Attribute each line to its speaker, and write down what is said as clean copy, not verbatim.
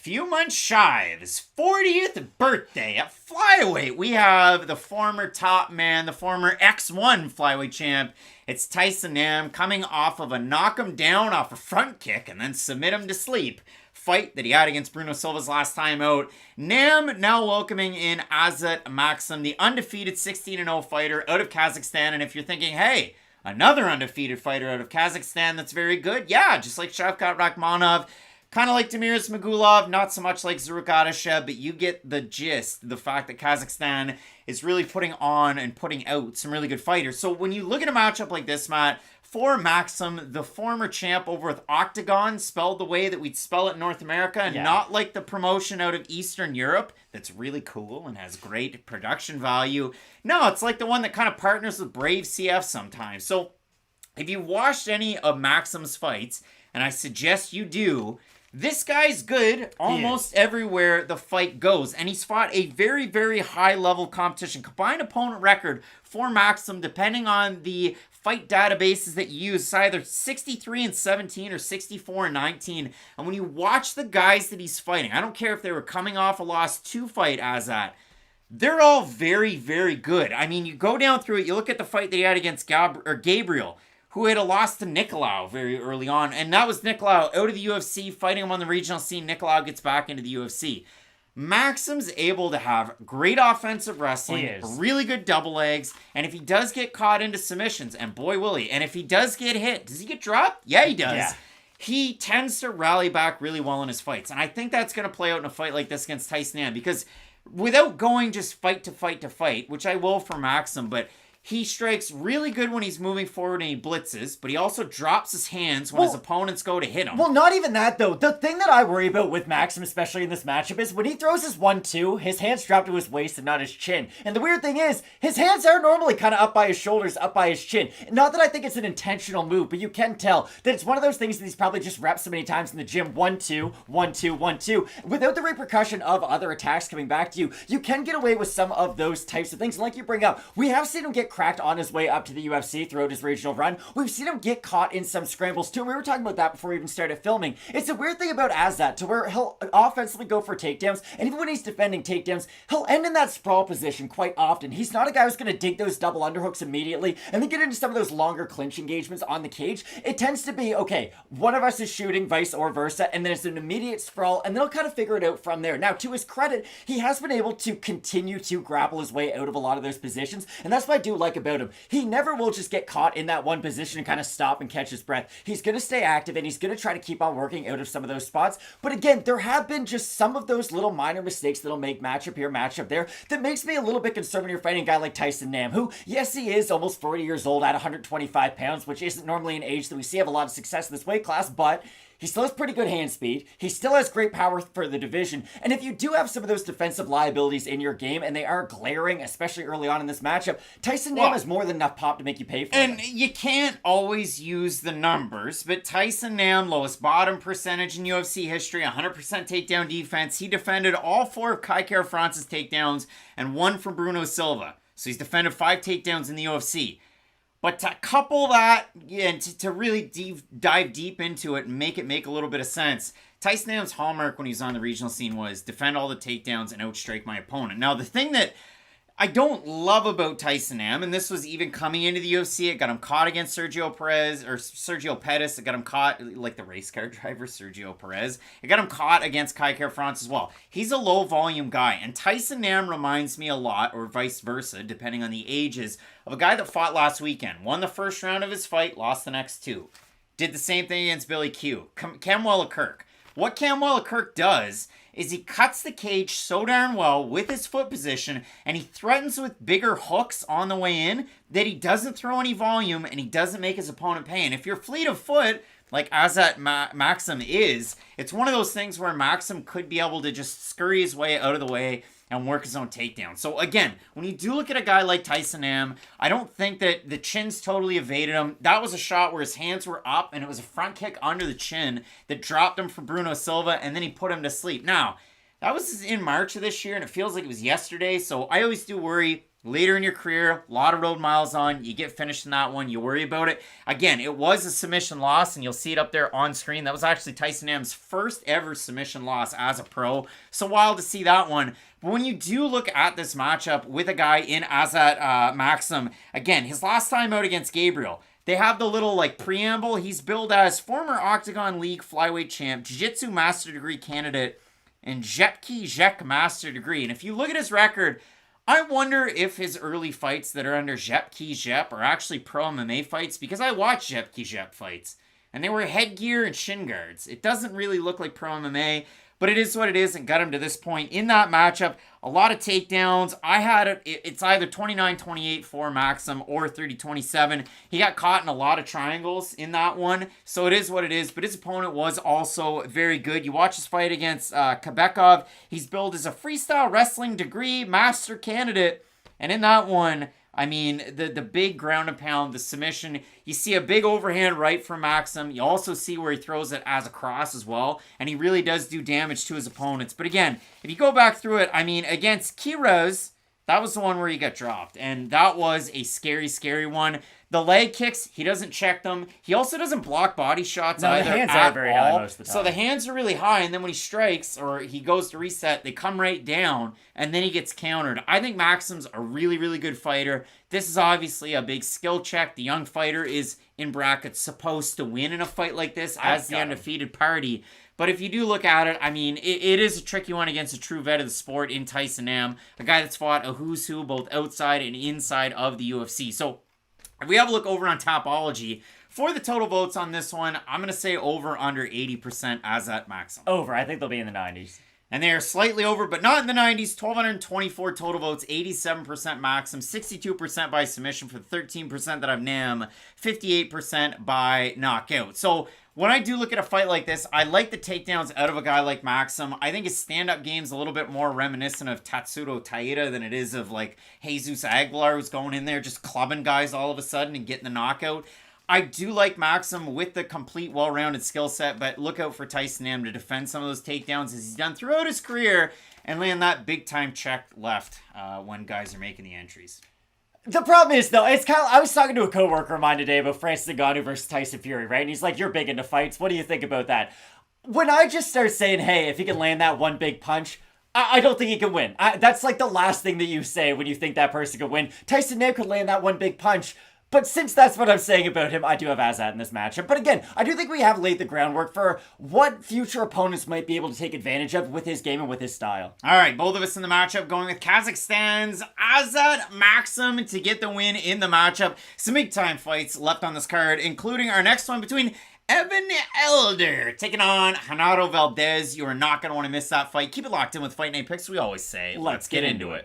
Speaker 1: few months shy of his 40th birthday at flyweight, we have the former top man, the former X1 flyweight champ. It's Tyson Nam coming off of a knock him down off a front kick and then submit him to sleep fight that he had against Bueno Silva's last time out. Nam now welcoming in Azat Maksum, the undefeated 16-0 fighter out of Kazakhstan. And if you're thinking, hey, another undefeated fighter out of Kazakhstan that's very good, yeah, just like Shavkat Rakhmonov, kind of like Demiris Magulov, not so much like Zaruk Adashev, but you get the gist, the fact that Kazakhstan is really putting on and putting out some really good fighters. So when you look at a matchup like this, Matt, for Maksum, the former champ over with Octagon, spelled the way that we'd spell it in North America, and not like the promotion out of Eastern Europe that's really cool and has great production value. No, it's like the one that kind of partners with Brave CF sometimes. So if you watched any of Maksum's fights, and I suggest you do, this guy's good almost everywhere the fight goes. And he's fought a very, very high-level competition. Combined opponent record for Maksum, depending on the fight databases that you use, it's either 63-17 or 64-19. And when you watch the guys that he's fighting, I don't care if they were coming off a loss to fight Azat, they're all very, very good. I mean, you go down through it, you look at the fight that he had against Gabriel, who had a loss to Nicolau very early on. And that was Nicolau out of the UFC, fighting him on the regional scene. Nicolau gets back into the UFC. Maksum's able to have great offensive wrestling, really good double legs, and if he does get caught into submissions, and boy will he, and if he does get hit, does he get dropped? Yeah, he does. Yeah. He tends to rally back really well in his fights. And I think that's going to play out in a fight like this against Tyson Nam, because without going just fight to fight to fight, which I will for Maksum, but he strikes really good when he's moving forward and he blitzes, but he also drops his hands when his opponents go to hit him.
Speaker 2: Well, not even that, though. The thing that I worry about with Maksum, especially in this matchup, is when he throws his 1-2, his hands drop to his waist and not his chin. And the weird thing is, his hands are normally kind of up by his shoulders, up by his chin. Not that I think it's an intentional move, but you can tell that it's one of those things that he's probably just repped so many times in the gym. 1-2, 1-2, 1-2. Without the repercussion of other attacks coming back to you, you can get away with some of those types of things. And like you bring up, we have seen him get cracked on his way up to the UFC throughout his regional run. We've seen him get caught in some scrambles too. We were talking about that before we even started filming. It's a weird thing about Azat, to where he'll offensively go for takedowns, and even when he's defending takedowns, he'll end in that sprawl position quite often. He's not a guy who's going to dig those double underhooks immediately and then get into some of those longer clinch engagements on the cage. It tends to be, okay, one of us is shooting, vice or versa, and then it's an immediate sprawl, and then he'll kind of figure it out from there. Now, to his credit, he has been able to continue to grapple his way out of a lot of those positions, and that's what I do like about him. He never will just get caught in that one position and kind of stop and catch his breath. He's going to stay active, and he's going to try to keep on working out of some of those spots. But again, there have been just some of those little minor mistakes that'll make matchup here, matchup there, that makes me a little bit concerned when you're fighting a guy like Tyson Nam, who, yes, he is almost 40 years old at 125 pounds, which isn't normally an age that we see have a lot of success in this weight class, but he still has pretty good hand speed. He still has great power for the division. And if you do have some of those defensive liabilities in your game, and they are glaring, especially early on in this matchup, Tyson Nam has more than enough pop to make you pay for it.
Speaker 1: And you can't always use the numbers, but Tyson Nam, lowest bottom percentage in UFC history, 100% takedown defense. He defended all 4 of Kai Kara-France's takedowns and 1 from Bueno Silva. So he's defended 5 takedowns in the UFC. But to couple that and to really dive deep into it and make it make a little bit of sense, Tyson Nam's hallmark when he was on the regional scene was defend all the takedowns and outstrike my opponent. Now, the thing that I don't love about Tyson Nam, and this was even coming into the UFC, it got him caught against Sergio Perez, it got him caught, like the race car driver, Sergio Perez, it got him caught against Kai Kara-France as well. He's a low volume guy, and Tyson Nam reminds me a lot, or vice versa, depending on the ages, of a guy that fought last weekend, won the first round of his fight, lost the next 2. Did the same thing against Billy Q. Cam Wella-Kirk. What Cam Wella-Kirk does is he cuts the cage so darn well with his foot position, and he threatens with bigger hooks on the way in that he doesn't throw any volume and he doesn't make his opponent pay. And if you're fleet of foot, like Azat Maksum is, it's one of those things where Maksum could be able to just scurry his way out of the way and work his own takedown. So again, when you do look at a guy like Tyson Nam, I don't think that the chin's totally evaded him. That was a shot where his hands were up and it was a front kick under the chin that dropped him for Bueno Silva, and then he put him to sleep. Now, that was in March of this year, and it feels like it was yesterday, so I always do worry Later in your career, a lot of road miles on, you get finished in that one, you worry about it. Again, it was a submission loss, and you'll see it up there on screen. That was actually Tyson Nam's first ever submission loss as a pro. So wild to see that one. But when you do look at this matchup with a guy in Azat Maksum, again, his last time out against Gabriel, they have the little like preamble. He's billed as former Octagon League flyweight champ, Jiu-Jitsu master degree candidate, and Qazaq master degree. And if you look at his record, I wonder if his early fights that are under Qazaq are actually pro MMA fights, because I watched Qazaq fights and they were headgear and shin guards. It doesn't really look like pro MMA, but it is what it is, and got him to this point in that matchup. A lot of takedowns. I had it. It's either 29-28 for Maksum or 30-27. He got caught in a lot of triangles in that one, so it is what it is. But his opponent was also very good. You watch his fight against Quebecov. He's billed as a freestyle wrestling degree master candidate, and in that one, I mean, the big ground and pound, the submission, you see a big overhand right from Maksum. You also see where he throws it as a cross as well, and he really does do damage to his opponents. But again, if you go back through it, I mean, against Kiroz, that was the one where he got dropped, and that was a scary, scary one. The leg kicks, he doesn't check them. He also doesn't block body shots either.
Speaker 2: The hands
Speaker 1: at
Speaker 2: are very
Speaker 1: all.
Speaker 2: high most of the time.
Speaker 1: So the hands are really high, and then when he strikes or he goes to reset, they come right down, and then he gets countered. I think Maksum's a really, really good fighter. This is obviously a big skill check. The young fighter is, in brackets, supposed to win in a fight like this as the undefeated party. But if you do look at it, I mean, it is a tricky one against a true vet of the sport in Tyson Nam, a guy that's fought a who's who both outside and inside of the UFC. So if we have a look over on Topology, for the total votes on this one, I'm going to say over under 80% Azat Maksum.
Speaker 2: Over. I think they'll be in the 90s.
Speaker 1: And they are slightly over, but not in the 90s. 1,224 total votes, 87% Maksum, 62% by submission for the 13% that I've Nam, 58% by knockout. So when I do look at a fight like this, I like the takedowns out of a guy like Maksum. I think his stand-up game's a little bit more reminiscent of Tatsuro Taira than it is of like Jesus Aguilar, who's going in there just clubbing guys all of a sudden and getting the knockout. I do like Maksum with the complete, well-rounded skill set, but look out for Tyson Nam to defend some of those takedowns as he's done throughout his career and land that big-time check left when guys are making the entries.
Speaker 2: The problem is, though, it's kind of, I was talking to a coworker of mine today about Francis Ngannou versus Tyson Fury, right? And he's like, you're big into fights. What do you think about that? When I just start saying, hey, if he can land that one big punch, I don't think he can win. That's like the last thing that you say when you think that person could win. Tyson Nam could land that one big punch. But since that's what I'm saying about him, I do have Azat in this matchup. But again, I do think we have laid the groundwork for what future opponents might be able to take advantage of with his game and with his style.
Speaker 1: All right, both of us in the matchup going with Kazakhstan's Azat Maksum to get the win in the matchup. Some big-time fights left on this card, including our next one between Evan Elder taking on Genaro Valdez. You are not going to want to miss that fight. Keep it locked in with Fight Night Picks. We always say, let's get into it.